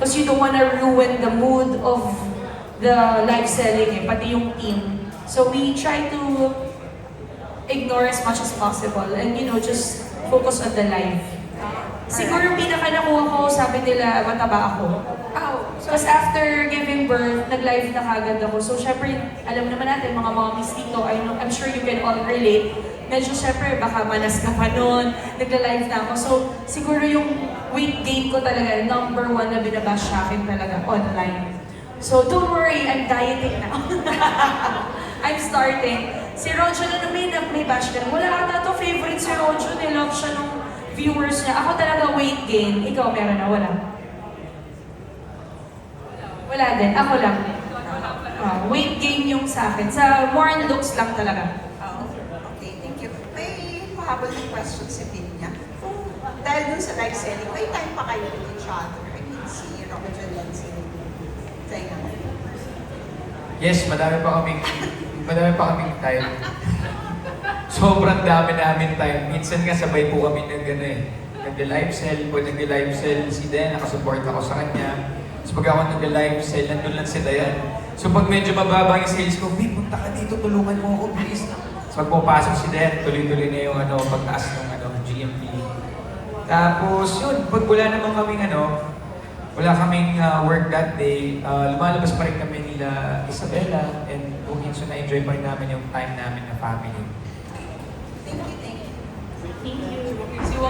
Because you don't wanna ruin the mood of the live selling pati yung team. So we try to ignore as much as possible and just focus on the live. Siguro yung pinaka nakuha ko, sabi nila, mataba ako. Because after giving birth, nag-live na kagad ako. So syempre, alam naman natin, mga mommies dito, I'm sure you can all relate. Medyo syempre, baka manas ka pa nun, nagla-live na ako. So siguro yung weight gain ko talaga, number 1 na binabash sa akin talaga, online. So don't worry, I'm dieting now. I'm starting. Si Rojo na may bash ka na. Wala ata to favorite si Rojo, nilove siya nung viewers niya. Ako talaga weight gain. Ikaw meron na, wala? Wala din, ako lang. Weight gain yung sa akin. Sa more on looks lang talaga. Okay, thank you. May mahabol ng question si Pinya. Dahil dun sa live selling, may time pa kayo with each other. I mean, si Rojo and si Zainab. Yes, madami pa kaming time. Sobrang dami namin time. Minsan nga sabay po kami nag-live sell. Pag nag-live sell si Dayan, nakasupport ako sa kanya. Tapos pag ako nag-live sell, nandun lang si Dayan. So pag medyo mababa yung sales ko, "Babe, punta ka dito, tulungan mo ako, please." So pag pumapasok si Dayan, tuloy-tuloy na yung pagtaas ng GMP. Tapos yun, pag wala naman kaming wala kaming work that day, lumalabas pa rin kami nila Isabella and Bugin. So na-enjoy pa rin namin yung time namin na family. Thank you, thank you. Thank you.